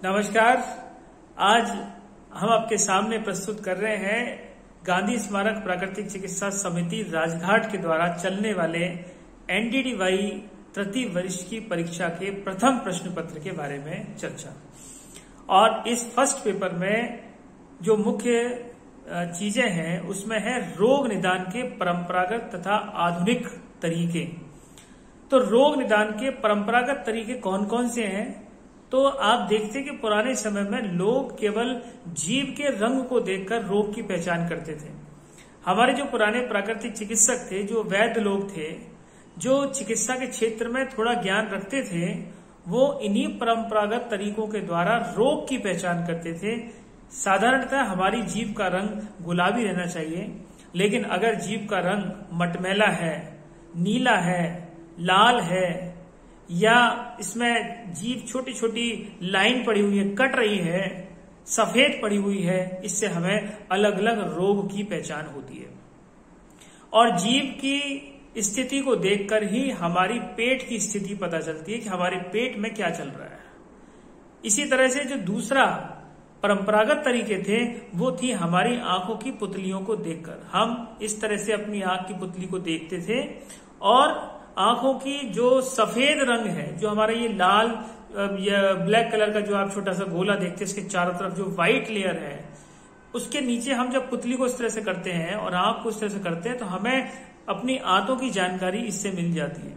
नमस्कार। आज हम आपके सामने प्रस्तुत कर रहे हैं गांधी स्मारक प्राकृतिक चिकित्सा समिति राजघाट के द्वारा चलने वाले एनडीडीवाई तृतीय वर्ष की परीक्षा के प्रथम प्रश्न पत्र के बारे में चर्चा। और इस फर्स्ट पेपर में जो मुख्य चीजें हैं उसमें है रोग निदान के परंपरागत तथा आधुनिक तरीके। तो रोग निदान के परंपरागत तरीके कौन कौन से हैं? तो आप देखते कि पुराने समय में लोग केवल जीव के रंग को देखकर रोग की पहचान करते थे। हमारे जो पुराने प्राकृतिक चिकित्सक थे, जो वैद्य लोग थे, जो चिकित्सा के क्षेत्र में थोड़ा ज्ञान रखते थे, वो इन्हीं परंपरागत तरीकों के द्वारा रोग की पहचान करते थे। साधारणतः हमारी जीभ का रंग गुलाबी रहना चाहिए, लेकिन अगर जीभ का रंग मटमैला है, नीला है, लाल है, या इसमें जीभ छोटी छोटी लाइन पड़ी हुई है, कट रही है, सफेद पड़ी हुई है, इससे हमें अलग अलग रोग की पहचान होती है। और जीभ की स्थिति को देखकर ही हमारी पेट की स्थिति पता चलती है कि हमारे पेट में क्या चल रहा है। इसी तरह से जो दूसरा परंपरागत तरीके थे वो थी हमारी आंखों की पुतलियों को देखकर। हम इस तरह से अपनी आंख की पुतली को देखते थे और आंखों की जो सफेद रंग है, जो हमारा ये लाल या ब्लैक कलर का जो आप छोटा सा गोला देखते हैं, इसके चारों तरफ जो व्हाइट लेयर है, उसके नीचे हम जब पुतली को इस तरह से करते हैं और आंख को इस तरह से करते हैं तो हमें अपनी आंतों की जानकारी इससे मिल जाती है।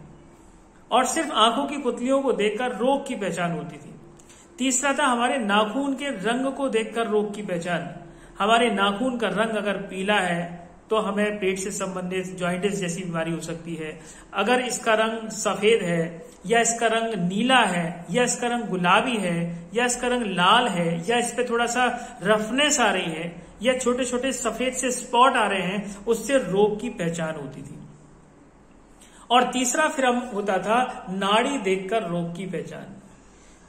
और सिर्फ आंखों की पुतलियों को देखकर रोग की पहचान होती थी। तीसरा था हमारे नाखून के रंग को देखकर रोग की पहचान। हमारे नाखून का रंग अगर पीला है तो हमें पेट से संबंधित जॉइंटिस जैसी बीमारी हो सकती है। अगर इसका रंग सफेद है, या इसका रंग नीला है, या इसका रंग गुलाबी है, या इसका रंग लाल है, या इस पे थोड़ा सा रफनेस आ रही है, या छोटे छोटे सफेद से स्पॉट आ रहे हैं, उससे रोग की पहचान होती थी। और तीसरा फिर हम होता था नाड़ी देखकर रोग की पहचान।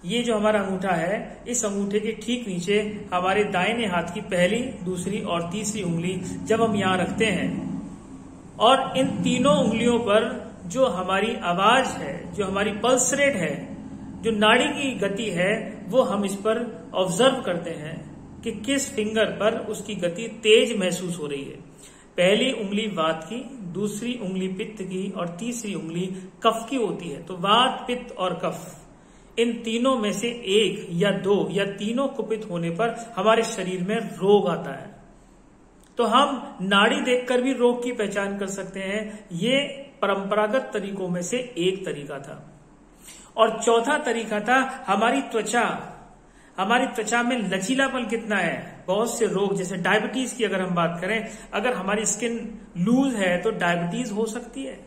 ये जो हमारा अंगूठा है, इस अंगूठे के ठीक नीचे हमारे दाहिने हाथ की पहली, दूसरी और तीसरी उंगली जब हम यहाँ रखते हैं और इन तीनों उंगलियों पर जो हमारी आवाज है, जो हमारी पल्स रेट है, जो नाड़ी की गति है, वो हम इस पर ऑब्जर्व करते हैं कि किस फिंगर पर उसकी गति तेज महसूस हो रही है। पहली उंगली वात की, दूसरी उंगली पित्त की और तीसरी उंगली कफ की होती है। तो वात, पित्त और कफ, इन तीनों में से एक या दो या तीनों कुपित होने पर हमारे शरीर में रोग आता है। तो हम नाड़ी देखकर भी रोग की पहचान कर सकते हैं। ये परंपरागत तरीकों में से एक तरीका था। और चौथा तरीका था हमारी त्वचा। हमारी त्वचा में लचीलापन कितना है। बहुत से रोग, जैसे डायबिटीज की अगर हम बात करें, अगर हमारी स्किन लूज है तो डायबिटीज हो सकती है।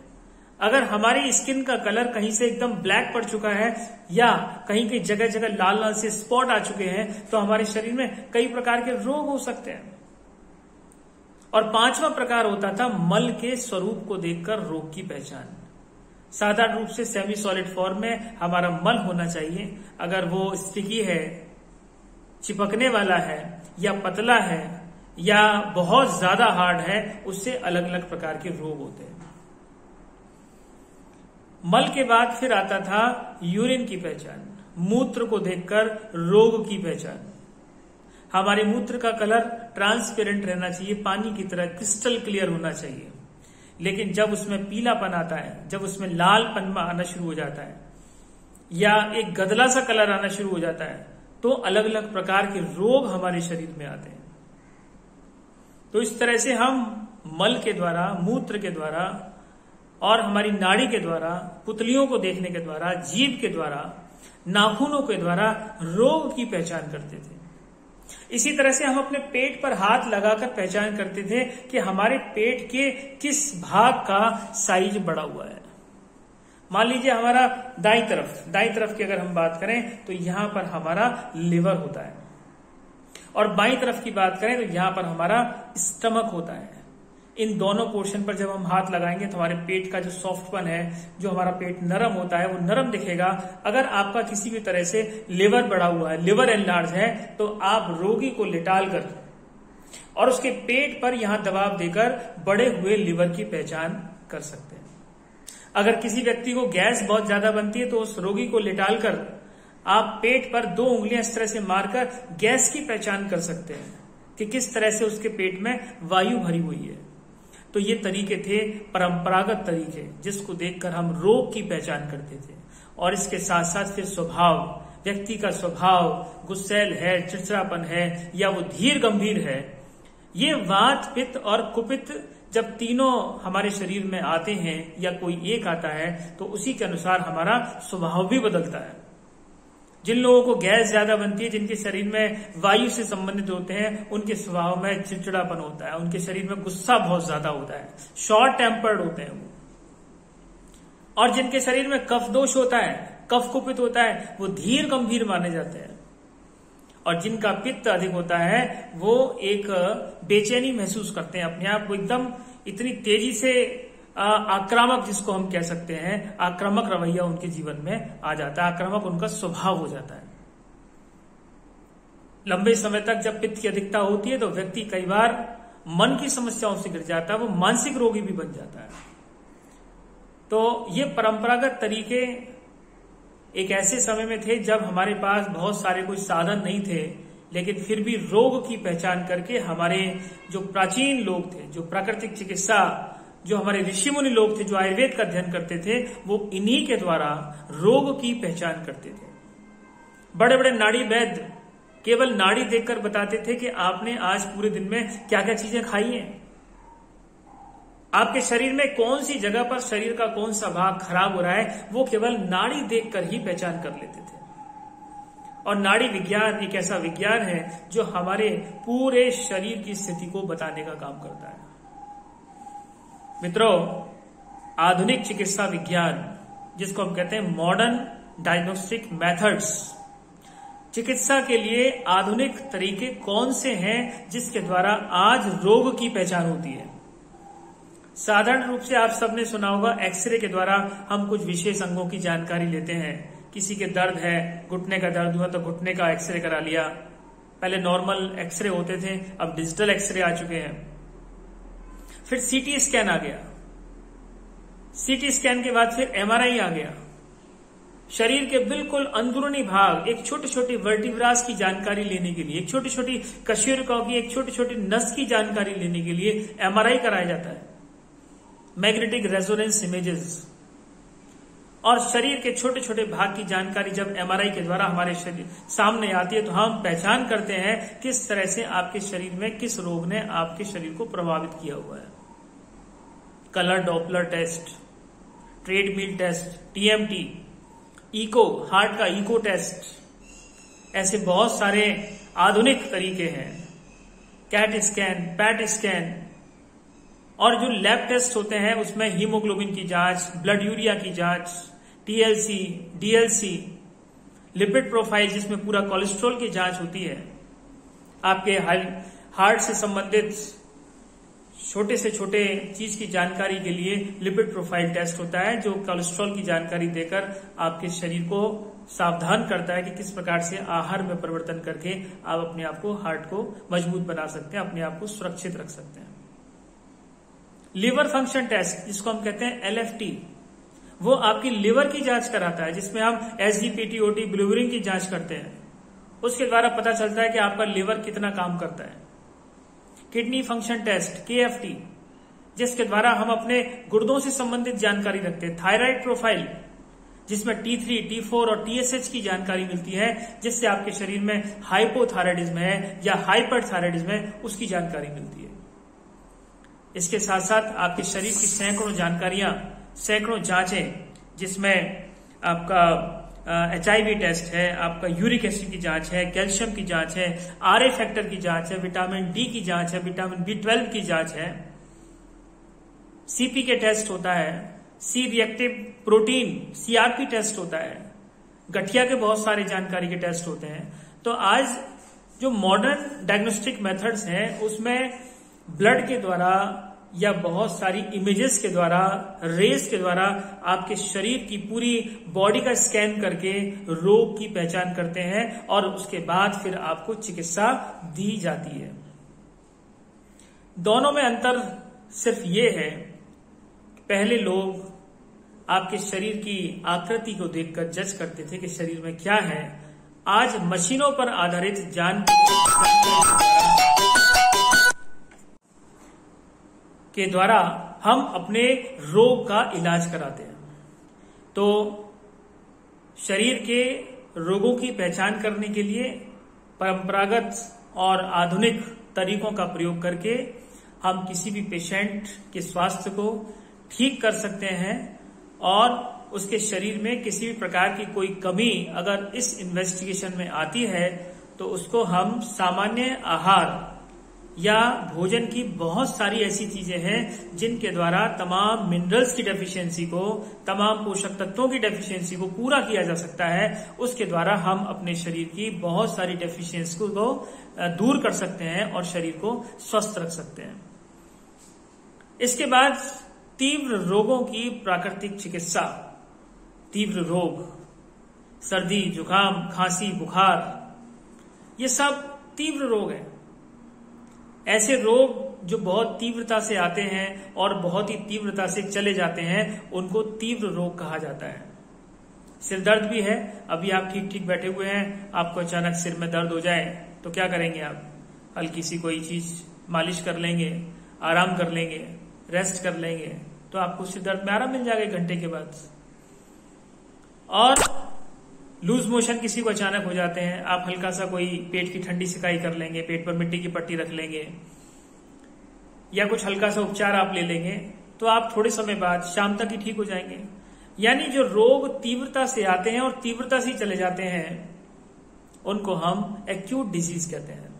अगर हमारी स्किन का कलर कहीं से एकदम ब्लैक पड़ चुका है या कहीं कहीं जगह जगह लाल लाल से स्पॉट आ चुके हैं तो हमारे शरीर में कई प्रकार के रोग हो सकते हैं। और पांचवा प्रकार होता था मल के स्वरूप को देखकर रोग की पहचान। साधारण रूप से सेमी सॉलिड फॉर्म में हमारा मल होना चाहिए। अगर वो स्टिकी है, चिपकने वाला है, या पतला है, या बहुत ज्यादा हार्ड है, उससे अलग अलग प्रकार के रोग होते हैं। मल के बाद फिर आता था यूरिन की पहचान, मूत्र को देखकर रोग की पहचान। हमारे मूत्र का कलर ट्रांसपेरेंट रहना चाहिए, पानी की तरह क्रिस्टल क्लियर होना चाहिए। लेकिन जब उसमें पीलापन आता है, जब उसमें लालपन आना शुरू हो जाता है, या एक गदला सा कलर आना शुरू हो जाता है, तो अलग अलग प्रकार के रोग हमारे शरीर में आते हैं। तो इस तरह से हम मल के द्वारा, मूत्र के द्वारा और हमारी नाड़ी के द्वारा, पुतलियों को देखने के द्वारा, जीभ के द्वारा, नाखूनों के द्वारा रोग की पहचान करते थे। इसी तरह से हम अपने पेट पर हाथ लगाकर पहचान करते थे कि हमारे पेट के किस भाग का साइज बढ़ा हुआ है। मान लीजिए हमारा दाईं तरफ की अगर हम बात करें तो यहां पर हमारा लिवर होता है, और बाईं तरफ की बात करें तो यहां पर हमारा स्टमक होता है। इन दोनों पोर्शन पर जब हम हाथ लगाएंगे तो हमारे पेट का जो सॉफ्टपन है, जो हमारा पेट नरम होता है, वो नरम दिखेगा। अगर आपका किसी भी तरह से लिवर बढ़ा हुआ है, लिवर एनलार्ज है, तो आप रोगी को लिटाल कर और उसके पेट पर यहां दबाव देकर बढ़े हुए लिवर की पहचान कर सकते हैं। अगर किसी व्यक्ति को गैस बहुत ज्यादा बनती है तो उस रोगी को लिटाल कर आप पेट पर 2 उंगलियां इस तरह से मारकर गैस की पहचान कर सकते हैं कि किस तरह से उसके पेट में वायु भरी हुई है। तो ये तरीके थे परंपरागत तरीके, जिसको देखकर हम रोग की पहचान करते थे। और इसके साथ साथ फिर स्वभाव, व्यक्ति का स्वभाव गुस्सैल है, चिड़चिड़ापन है, या वो धीर गंभीर है, ये वात, पित्त और कुपित जब तीनों हमारे शरीर में आते हैं या कोई एक आता है तो उसी के अनुसार हमारा स्वभाव भी बदलता है। जिन लोगों को गैस ज्यादा बनती है, जिनके शरीर में वायु से संबंधित होते हैं, उनके स्वभाव में चिड़चिड़ापन होता है, उनके शरीर में गुस्सा बहुत ज्यादा होता है, शॉर्ट टेम्पर्ड होते हैं वो। और जिनके शरीर में कफ दोष होता है, कफ कुपित होता है, वो धीर गंभीर माने जाते हैं। और जिनका पित्त अधिक होता है वो एक बेचैनी महसूस करते हैं अपने आप को, एकदम इतनी तेजी से आक्रामक, जिसको हम कह सकते हैं, आक्रामक रवैया उनके जीवन में आ जाता है, आक्रामक उनका स्वभाव हो जाता है। लंबे समय तक जब पित्त की अधिकता होती है तो व्यक्ति कई बार मन की समस्याओं से गिर जाता है, वो मानसिक रोगी भी बन जाता है। तो ये परंपरागत तरीके एक ऐसे समय में थे जब हमारे पास बहुत सारे कोई साधन नहीं थे, लेकिन फिर भी रोग की पहचान करके हमारे जो प्राचीन लोग थे, जो प्राकृतिक चिकित्सा, जो हमारे ऋषि मुनि लोग थे, जो आयुर्वेद का अध्ययन करते थे, वो इन्हीं के द्वारा रोग की पहचान करते थे। बड़े बड़े नाड़ी वैद्य केवल नाड़ी देखकर बताते थे कि आपने आज पूरे दिन में क्या क्या चीजें खाई हैं, आपके शरीर में कौन सी जगह पर शरीर का कौन सा भाग खराब हो रहा है, वो केवल नाड़ी देखकर ही पहचान कर लेते थे। और नाड़ी विज्ञान एक ऐसा विज्ञान है जो हमारे पूरे शरीर की स्थिति को बताने का काम करता है। मित्रों, आधुनिक चिकित्सा विज्ञान, जिसको हम कहते हैं मॉडर्न डायग्नोस्टिक मेथड्स, चिकित्सा के लिए आधुनिक तरीके कौन से हैं जिसके द्वारा आज रोग की पहचान होती है। साधारण रूप से आप सबने सुना होगा, एक्सरे के द्वारा हम कुछ विशेष अंगों की जानकारी लेते हैं। किसी के दर्द है, घुटने का दर्द हुआ तो घुटने का एक्सरे करा लिया। पहले नॉर्मल एक्सरे होते थे, अब डिजिटल एक्सरे आ चुके हैं। फिर सीटी स्कैन आ गया, सीटी स्कैन के बाद फिर एमआरआई आ गया। शरीर के बिल्कुल अंदरूनी भाग, एक छोटी छोटी वर्टिब्रास की जानकारी लेने के लिए, एक छोटी छोटी कशेरुकाओं की, एक छोटी छोटी नस की जानकारी लेने के लिए एमआरआई कराया जाता है, मैग्नेटिक रेजोनेंस इमेजेस। और शरीर के छोटे छोटे भाग की जानकारी जब एमआरआई के द्वारा हमारे शरीर सामने आती है तो हम पहचान करते हैं किस तरह से आपके शरीर में किस रोग ने आपके शरीर को प्रभावित किया हुआ है। Colour Doppler test, treadmill test, TMT, echo, heart का इको टेस्ट, ऐसे बहुत सारे आधुनिक तरीके हैं। कैट स्कैन, पैट स्कैन, और जो लैब टेस्ट होते हैं उसमें हीमोग्लोबिन की जांच, ब्लड यूरिया की जांच, टीएलसी, डीएलसी, लिपिड प्रोफाइल जिसमें पूरा कोलेस्ट्रॉल की जांच होती है। आपके हार्ट से संबंधित छोटे से छोटे चीज की जानकारी के लिए लिपिड प्रोफाइल टेस्ट होता है, जो कोलेस्ट्रॉल की जानकारी देकर आपके शरीर को सावधान करता है कि किस प्रकार से आहार में परिवर्तन करके आप अपने आप को, हार्ट को मजबूत बना सकते हैं, अपने आप को सुरक्षित रख सकते हैं। लिवर फंक्शन टेस्ट, जिसको हम कहते हैं एलएफटी, वो आपकी लिवर की जांच कराता है, जिसमें हम एसजीपीटी, ब्लूबरिंग की जांच करते हैं। उसके द्वारा पता चलता है कि आपका लिवर कितना काम करता है। किडनी फंक्शन टेस्ट, केएफटी, जिसके द्वारा हम अपने गुर्दों से संबंधित जानकारी रखते हैं। थायराइड प्रोफाइल, जिसमें T3, T4 और TSH की जानकारी मिलती है, जिससे आपके शरीर में हाइपोथायराइडिज्म है या हाइपरथायराइडिज्म है, उसकी जानकारी मिलती है। इसके साथ साथ आपके शरीर की सैकड़ों जानकारियां, सैकड़ों जांचें, जिसमें आपका HIV टेस्ट है, आपका यूरिक एसिड की जांच है, कैल्शियम की जांच है, RA फैक्टर की जांच है, विटामिन D की जांच है, विटामिन B12 की जांच है, CPK टेस्ट होता है, C reactive protein CRP test होता है, गठिया के बहुत सारे जानकारी के टेस्ट होते हैं। तो आज जो मॉडर्न डायग्नोस्टिक मेथड्स हैं उसमें ब्लड के द्वारा या बहुत सारी इमेजेस के द्वारा, रेस के द्वारा आपके शरीर की पूरी बॉडी का स्कैन करके रोग की पहचान करते हैं और उसके बाद फिर आपको चिकित्सा दी जाती है। दोनों में अंतर सिर्फ ये है, पहले लोग आपके शरीर की आकृति को देखकर जज करते थे कि शरीर में क्या है, आज मशीनों पर आधारित जान के द्वारा हम अपने रोग का इलाज कराते हैं। तो शरीर के रोगों की पहचान करने के लिए परंपरागत और आधुनिक तरीकों का प्रयोग करके हम किसी भी पेशेंट के स्वास्थ्य को ठीक कर सकते हैं और उसके शरीर में किसी भी प्रकार की कोई कमी अगर इस इन्वेस्टिगेशन में आती है तो उसको हम सामान्य आहार या भोजन की बहुत सारी ऐसी चीजें हैं जिनके द्वारा तमाम मिनरल्स की डेफिशिएंसी को, तमाम पोषक तत्वों की डेफिशिएंसी को पूरा किया जा सकता है। उसके द्वारा हम अपने शरीर की बहुत सारी डेफिशिएंसी को दूर कर सकते हैं और शरीर को स्वस्थ रख सकते हैं। इसके बाद तीव्र रोगों की प्राकृतिक चिकित्सा। तीव्र रोग, सर्दी, जुकाम, खांसी, बुखार, ये सब तीव्र रोग हैं। ऐसे रोग जो बहुत तीव्रता से आते हैं और बहुत ही तीव्रता से चले जाते हैं, उनको तीव्र रोग कहा जाता है। सिर दर्द भी है। अभी आप ठीक ठीक बैठे हुए हैं, आपको अचानक सिर में दर्द हो जाए तो क्या करेंगे आप? हल्की सी कोई चीज मालिश कर लेंगे, आराम कर लेंगे, रेस्ट कर लेंगे, तो आपको सिर दर्द में आराम मिल जाएगा 1 घंटे के बाद। और लूज मोशन किसी को अचानक हो जाते हैं, आप हल्का सा कोई पेट की ठंडी सिकाई कर लेंगे, पेट पर मिट्टी की पट्टी रख लेंगे या कुछ हल्का सा उपचार आप ले लेंगे तो आप थोड़े समय बाद शाम तक ही ठीक हो जाएंगे। यानी जो रोग तीव्रता से आते हैं और तीव्रता से चले जाते हैं उनको हम एक्यूट डिजीज कहते हैं।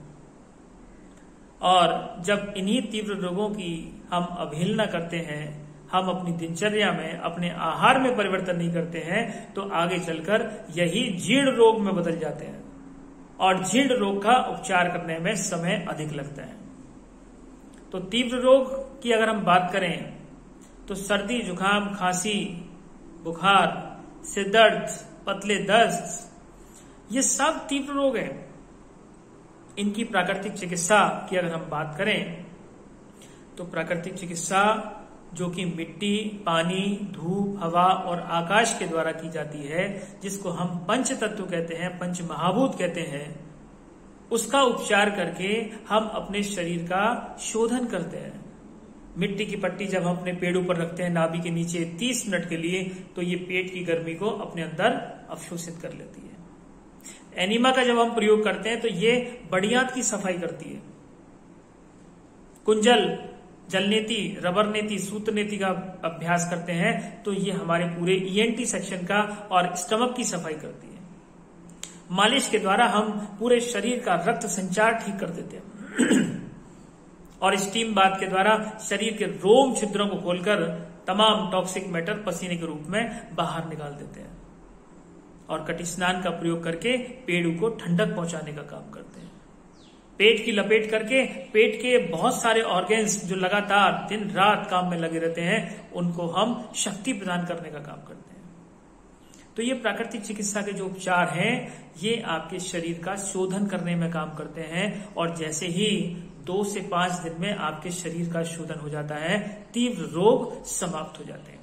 और जब इन्हीं तीव्र रोगों की हम अवहेलना करते हैं, हम अपनी दिनचर्या में, अपने आहार में परिवर्तन नहीं करते हैं, तो आगे चलकर यही जीर्ण रोग में बदल जाते हैं और जीर्ण रोग का उपचार करने में समय अधिक लगता है। तो तीव्र रोग की अगर हम बात करें तो सर्दी, जुकाम, खांसी, बुखार, सिर दर्द, पतले दस्त, ये सब तीव्र रोग हैं। इनकी प्राकृतिक चिकित्सा की अगर हम बात करें तो प्राकृतिक चिकित्सा जो कि मिट्टी, पानी, धूप, हवा और आकाश के द्वारा की जाती है, जिसको हम पंच तत्व कहते हैं, पंच महाभूत कहते हैं, उसका उपचार करके हम अपने शरीर का शोधन करते हैं। मिट्टी की पट्टी जब हम अपने पेड़ ऊपर रखते हैं नाभि के नीचे 30 मिनट के लिए, तो ये पेट की गर्मी को अपने अंदर अवशोषित कर लेती है। एनिमा का जब हम प्रयोग करते हैं तो ये बढ़ियात की सफाई करती है। कुंजल, जलनेति, रबर नेति, सूत्र नेति का अभ्यास करते हैं तो ये हमारे पूरे ईएनटी सेक्शन का और स्टमक की सफाई करती है। मालिश के द्वारा हम पूरे शरीर का रक्त संचार ठीक कर देते हैं और स्टीम बाथ के द्वारा शरीर के रोम छिद्रों को खोलकर तमाम टॉक्सिक मैटर पसीने के रूप में बाहर निकाल देते हैं और कटी स्नान का प्रयोग करके पेड़ों को ठंडक पहुंचाने का काम करते हैं। पेट की लपेट करके पेट के बहुत सारे ऑर्गेन्स जो लगातार दिन रात काम में लगे रहते हैं, उनको हम शक्ति प्रदान करने का काम करते हैं। तो ये प्राकृतिक चिकित्सा के जो उपचार हैं, ये आपके शरीर का शोधन करने में काम करते हैं और जैसे ही 2 से 5 दिन में आपके शरीर का शोधन हो जाता है, तीव्र रोग समाप्त हो जाते हैं।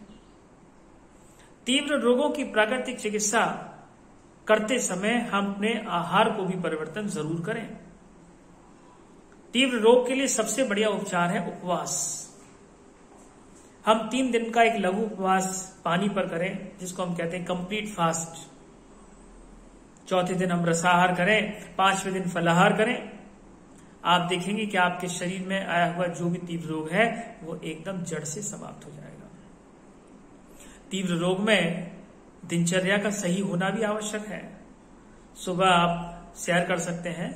तीव्र रोगों की प्राकृतिक चिकित्सा करते समय हम अपने आहार को भी परिवर्तन जरूर करें। तीव्र रोग के लिए सबसे बढ़िया उपचार है उपवास। हम 3 दिन का एक लघु उपवास पानी पर करें, जिसको हम कहते हैं कंप्लीट फास्ट। चौथे दिन हम रसाहार करें, 5वें दिन फलाहार करें। आप देखेंगे कि आपके शरीर में आया हुआ जो भी तीव्र रोग है वो एकदम जड़ से समाप्त हो जाएगा। तीव्र रोग में दिनचर्या का सही होना भी आवश्यक है। सुबह आप सैर कर सकते हैं,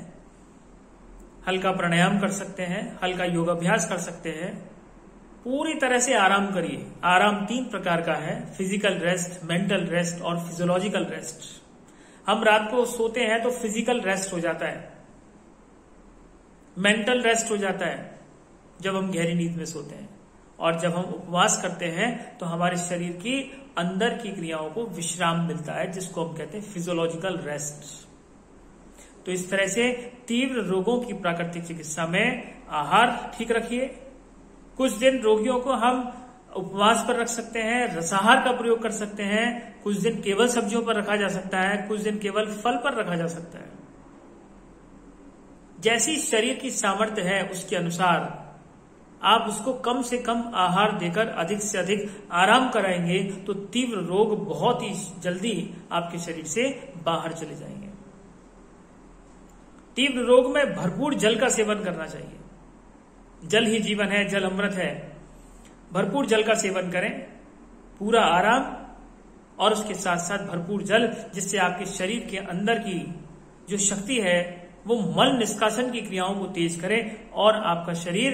हल्का प्राणायाम कर सकते हैं, हल्का योगाभ्यास कर सकते हैं, पूरी तरह से आराम करिए। आराम 3 प्रकार का है, फिजिकल रेस्ट, मेंटल रेस्ट और फिजियोलॉजिकल रेस्ट। हम रात को सोते हैं तो फिजिकल रेस्ट हो जाता है, मेंटल रेस्ट हो जाता है जब हम गहरी नींद में सोते हैं, और जब हम उपवास करते हैं तो हमारे शरीर की अंदर की क्रियाओं को विश्राम मिलता है, जिसको हम कहते हैं फिजियोलॉजिकल रेस्ट। तो इस तरह से तीव्र रोगों की प्राकृतिक चिकित्सा में आहार ठीक रखिए। कुछ दिन रोगियों को हम उपवास पर रख सकते हैं, रसाहार का प्रयोग कर सकते हैं, कुछ दिन केवल सब्जियों पर रखा जा सकता है, कुछ दिन केवल फल पर रखा जा सकता है। जैसी शरीर की सामर्थ्य है उसके अनुसार आप उसको कम से कम आहार देकर अधिक से अधिक आराम कराएंगे तो तीव्र रोग बहुत ही जल्दी आपके शरीर से बाहर चले जाएंगे। तीव्र रोग में भरपूर जल का सेवन करना चाहिए। जल ही जीवन है, जल अमृत है। भरपूर जल का सेवन करें, पूरा आराम और उसके साथ साथ भरपूर जल, जिससे आपके शरीर के अंदर की जो शक्ति है वो मल निष्कासन की क्रियाओं को तेज करे और आपका शरीर